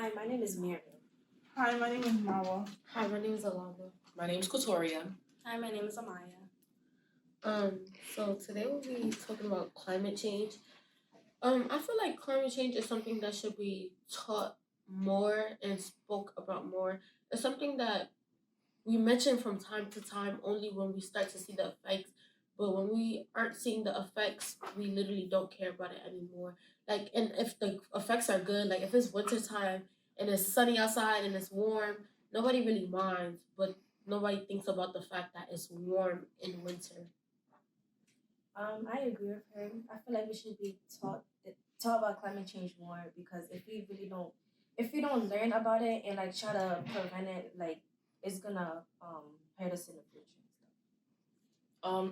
Hi, my name is Miriam. Hi, my name is Marwa. Hi, my name is Alaba. My name is Kotoria. Hi, my name is Amaya. So today we'll be talking about climate change. I feel like climate change is something that should be taught more and spoke about more. It's something that we mention from time to time only when we start to see the effects. But when we aren't seeing the effects, we literally don't care about it anymore. Like, and if the effects are good, like if it's winter time and it's sunny outside and it's warm, nobody really minds. But nobody thinks about the fact that it's warm in winter. I agree with her. I feel like we should be taught about climate change more because if we don't learn about it and like try to prevent it, like it's gonna hurt us in the future.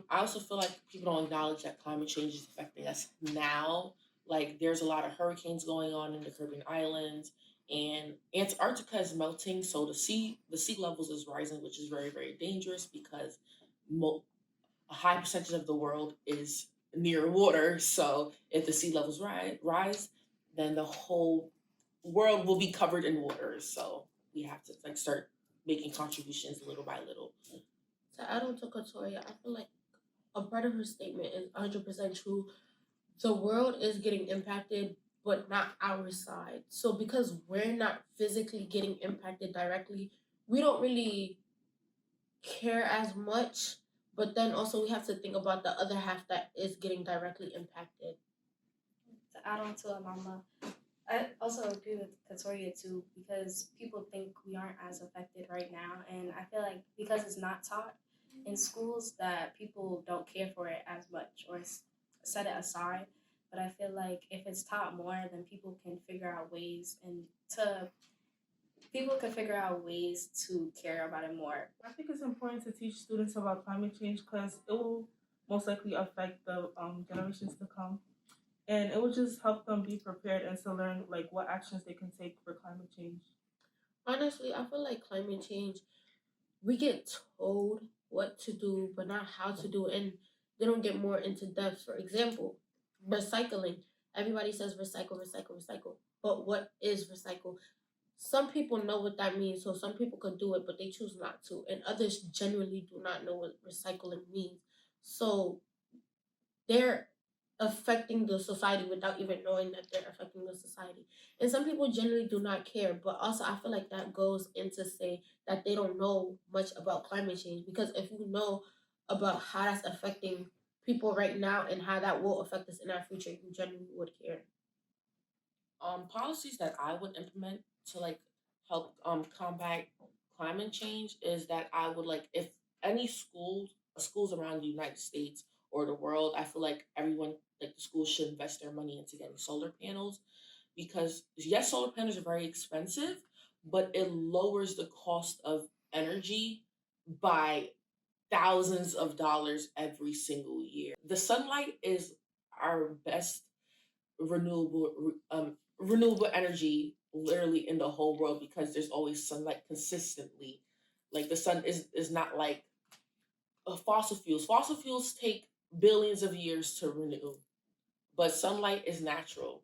I also feel like people don't acknowledge that climate change is affecting us now. Like there's a lot of hurricanes going on in the Caribbean islands, and Antarctica is melting, so the sea levels is rising, which is very very dangerous because mo- a high percentage of the world is near water. So if the sea levels rise, then the whole world will be covered in water. So we have to like start making contributions little by little. To add on to Katoria, I feel like a part of her statement is 100% true. The world is getting impacted, but not our side. So because we're not physically getting impacted directly, we don't really care as much. But then also we have to think about the other half that is getting directly impacted. To add on to Amama, I also agree with Katoria too because people think we aren't as affected right now, and I feel like because it's not taught in schools that people don't care for it as much or set it aside. But I feel like if it's taught more, then people can figure out ways to care about it more. I think it's important to teach students about climate change because it will most likely affect the generations to come. And it will just help them be prepared and to learn like what actions they can take for climate change. Honestly, I feel like climate change, we get told what to do, but not how to do it, and they don't get more into depth. For example, recycling. Everybody says recycle, recycle, recycle. But what is recycle? Some people know what that means, so some people can do it, but they choose not to, and others genuinely do not know what recycling means. So they're affecting the society without even knowing that they're affecting the society. And some people generally do not care, but also I feel like that goes into say that they don't know much about climate change because if you know about how that's affecting people right now and how that will affect us in our future, you genuinely would care. Policies that I would implement to like help combat climate change is that I would like if any schools around the United States or the world, I feel like everyone like the schools should invest their money into getting solar panels because yes, solar panels are very expensive, but it lowers the cost of energy by thousands of dollars every single year. The sunlight is our best renewable energy literally in the whole world because there's always sunlight consistently. Like the sun is not like fossil fuels. Fossil fuels take billions of years to renew, but sunlight is natural.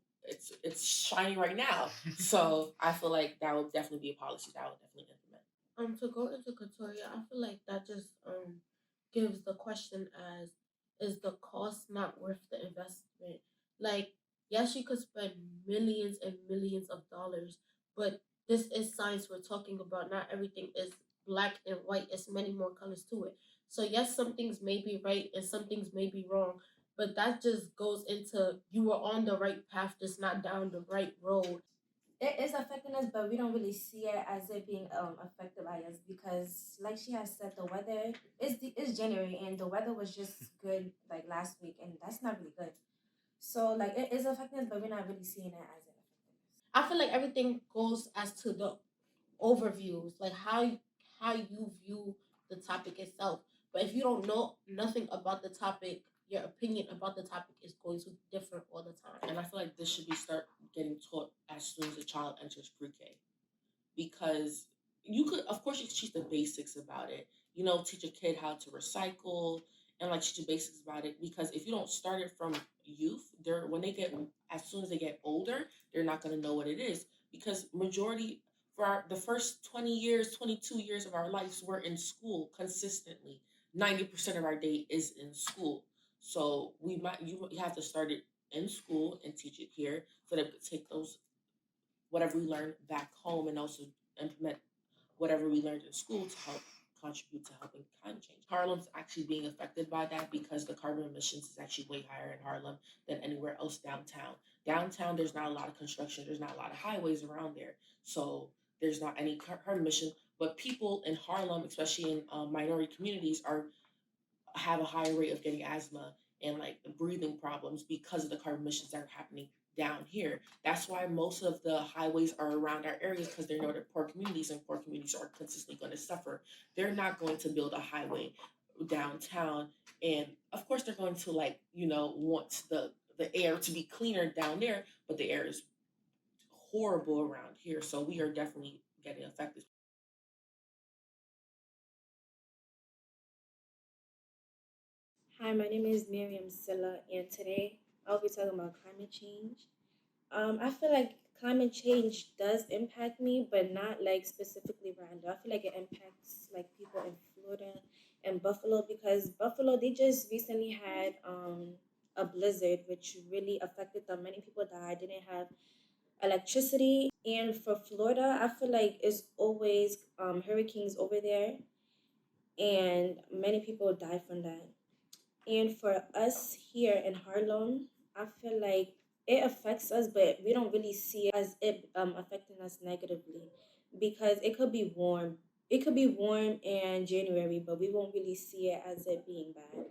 It's shining right now. So I feel like that would definitely be a policy that I would definitely implement. To go into Katoria, I feel like that just gives the question as is the cost not worth the investment? Like, yes, you could spend millions and millions of dollars, but this is science we're talking about. Not everything is black and white. It's many more colors to it. So yes, some things may be right and some things may be wrong, but that just goes into you were on the right path, just not down the right road. It is affecting us, but we don't really see it as it being affected by us because, like she has said, the weather is January and the weather was just good like last week, and that's not really good. So like it is affecting us, but we're not really seeing it as it affecting us. I feel like everything goes as to the overviews, like how you view the topic itself. But if you don't know nothing about the topic, your opinion about the topic is going to be different all the time. And I feel like this should be start getting taught as soon as a child enters pre-K because you could of course you could teach the basics about it, teach a kid how to recycle and like teach the basics about it because if you don't start it from youth, they're when they get as soon as they get older they're not going to know what it is. because majority for the first 20 years, 22 years of our lives, we're in school consistently. 90% of our day is in school. So you have to start it in school and teach it here so that we can take those whatever we learn back home and also implement whatever we learned in school to help contribute to helping climate change. Harlem's actually being affected by that because the carbon emissions is actually way higher in Harlem than anywhere else downtown. Downtown, there's not a lot of construction, there's not a lot of highways around there, so there's not any carbon emission. But people in Harlem, especially in minority communities, are have a higher rate of getting asthma and like breathing problems because of the carbon emissions that are happening down here. That's why most of the highways are around our areas because they know that poor communities and poor communities are consistently going to suffer. They're not going to build a highway downtown, and of course they're going to want the air to be cleaner down there, but the air is horrible around here. So we are definitely getting affected. Hi, my name is Miriam Silla, and today I'll be talking about climate change. I feel like climate change does impact me, but not like specifically Rando. I feel like it impacts like people in Florida and Buffalo because Buffalo they just recently had a blizzard which really affected them. Many people died, didn't have electricity, and for Florida, I feel like it's always hurricanes over there, and many people die from that. And for us here in Harlem, I feel like it affects us, but we don't really see it as it affecting us negatively because it could be warm. It could be warm in January, but we won't really see it as it being bad.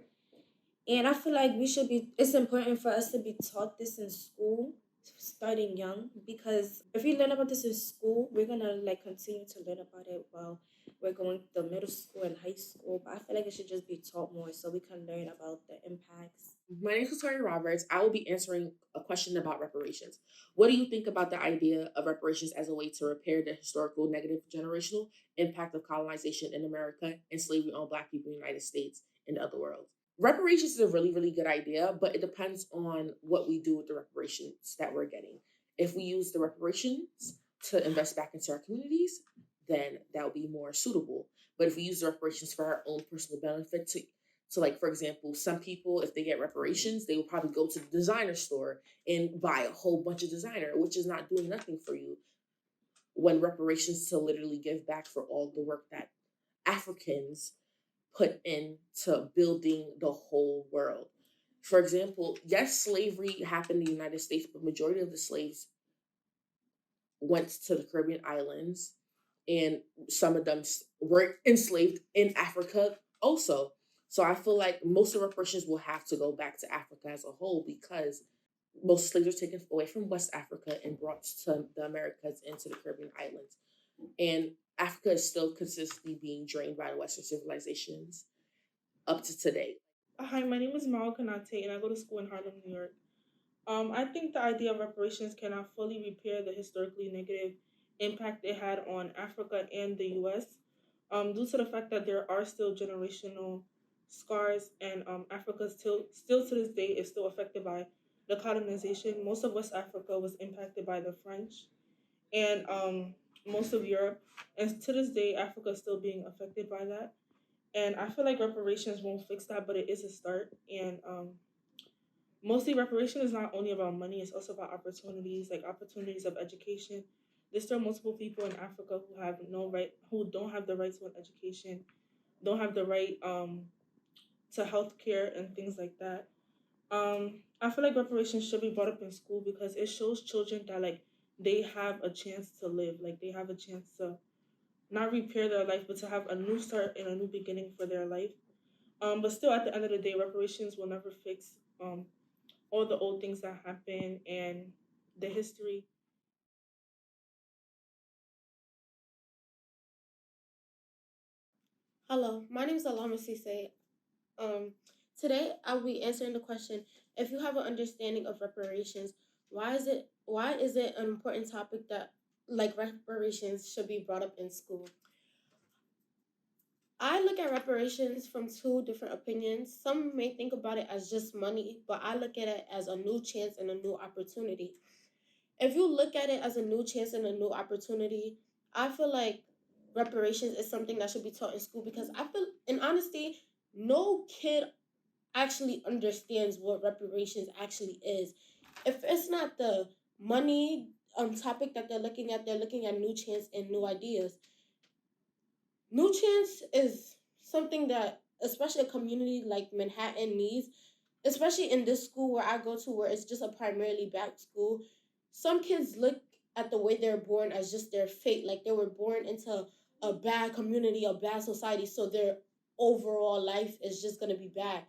And I feel like it's important for us to be taught this in school, starting young, because if we learn about this in school, we're gonna like continue to learn about it while we're going to middle school and high school. But I feel like it should just be taught more so we can learn about the impacts. My name is Victoria Roberts. I will be answering a question about reparations. What do you think about the idea of reparations as a way to repair the historical negative generational impact of colonization in America and slavery on Black people in the United States and the other world? Reparations is a really, really good idea, but it depends on what we do with the reparations that we're getting. If we use the reparations to invest back into our communities, then that would be more suitable. But if we use the reparations for our own personal benefit so, like, for example, some people, if they get reparations, they will probably go to the designer store and buy a whole bunch of designer, which is not doing nothing for you. When reparations to literally give back for all the work that Africans put into building the whole world. For example, yes, slavery happened in the United States, but majority of the slaves went to the Caribbean islands, and some of them were enslaved in Africa also. So I feel like most of the reparations will have to go back to Africa as a whole because most slaves were taken away from West Africa and brought to the Americas and to the Caribbean islands. And Africa is still consistently being drained by the Western civilizations up to today. Hi, my name is Mao Kanate, and I go to school in Harlem, New York. I think the idea of reparations cannot fully repair the historically negative impact it had on Africa and the U.S. Due to the fact that there are still generational scars, and Africa still to this day is still affected by the colonization. Most of West Africa was impacted by the French, and most of Europe, and to this day, Africa is still being affected by that. And I feel like reparations won't fix that, but it is a start. And mostly reparation is not only about money, it's also about opportunities, like opportunities of education. There's still multiple people in Africa who have no right, who don't have the right to an education, don't have the right to healthcare and things like that. I feel like reparations should be brought up in school because it shows children that like they have a chance to live, like they have a chance to not repair their life, but to have a new start and a new beginning for their life. But still, at the end of the day, reparations will never fix all the old things that happen and the history. Hello, my name is Alama Sise. Um, Today I'll be answering the question: if you have an understanding of reparations, why is it an important topic that like reparations should be brought up in school? I look at reparations from two different opinions. Some may think about it as just money, but I look at it as a new chance and a new opportunity. if you look at it as a new chance and a new opportunity, I feel like reparations is something that should be taught in school, because I feel, in honesty, no kid actually understands what reparations actually is. If it's not the money topic that they're looking at new chance and new ideas. New chance is something that, especially a community like Manhattan needs, especially in this school where I go to, where it's just a primarily black school. Some kids look at the way they're born as just their fate, like they were born into a bad community, a bad society, so their overall life is just gonna be bad.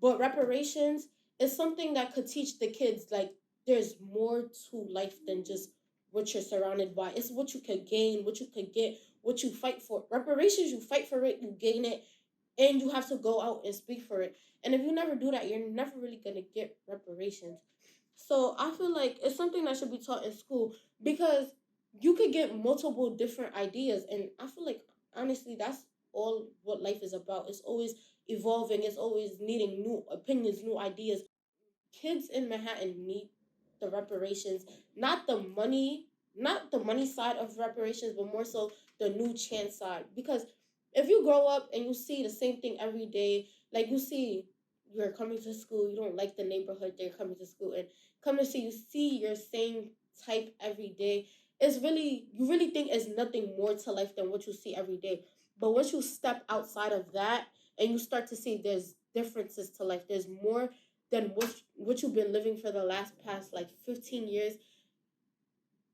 But reparations is something that could teach the kids like there's more to life than just what you're surrounded by. It's what you could gain, what you could get, what you fight for. Reparations, you fight for it, you gain it, and you have to go out and speak for it. And if you never do that, you're never really gonna get reparations. So I feel like it's something that should be taught in school, because you could get multiple different ideas, and I feel like honestly that's all what life is about. It's always evolving, it's always needing new opinions, new ideas. Kids in Manhattan need the reparations, not the money, not the money side of reparations, but more so the new chance side. Because if you grow up and you see the same thing every day, like you see you're coming to school, you don't like the neighborhood they're coming to school and come to see, you see your same type every day. It's really, you really think it's nothing more to life than what you see every day. But once you step outside of that and you start to see there's differences to life, there's more than what you've been living for the last past like 15 years,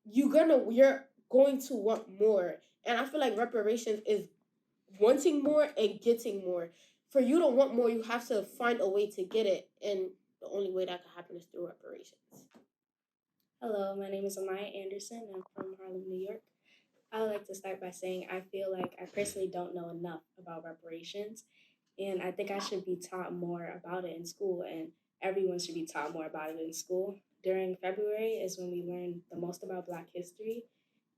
you're going to want more. And I feel like reparations is wanting more and getting more. For you to want more, you have to find a way to get it, and the only way that can happen is through reparations. Hello, my name is Amaya Anderson. I'm from Harlem, New York. I would like to start by saying I feel like I personally don't know enough about reparations, and I think I should be taught more about it in school, and everyone should be taught more about it in school. During February is when we learn the most about Black history,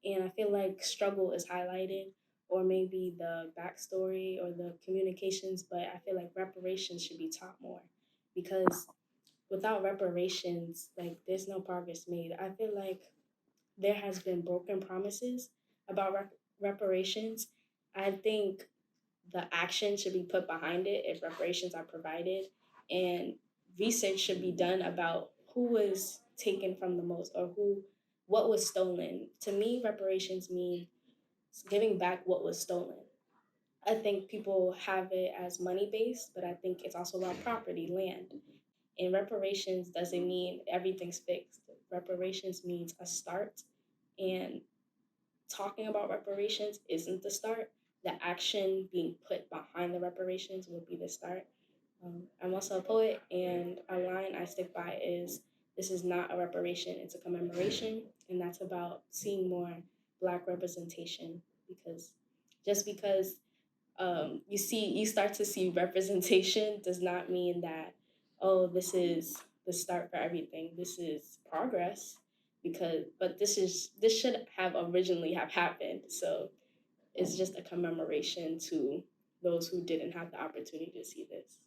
and I feel like struggle is highlighted, or maybe the backstory or the communications, but I feel like reparations should be taught more, because without reparations, like there's no progress made. I feel like there has been broken promises about reparations. I think the action should be put behind it if reparations are provided, and research should be done about who was taken from the most, or who, what was stolen. To me, reparations mean giving back what was stolen. I think people have it as money based, but I think it's also about property, land. And reparations doesn't mean everything's fixed. Reparations means a start, and talking about reparations isn't the start. The action being put behind the reparations will be the start. I'm also a poet, and a line I stick by is, "This is not a reparation, it's a commemoration." And that's about seeing more Black representation, because just because you start to see representation does not mean that, oh, this is the start for everything. This is progress, but this should have originally have happened. So it's just a commemoration to those who didn't have the opportunity to see this.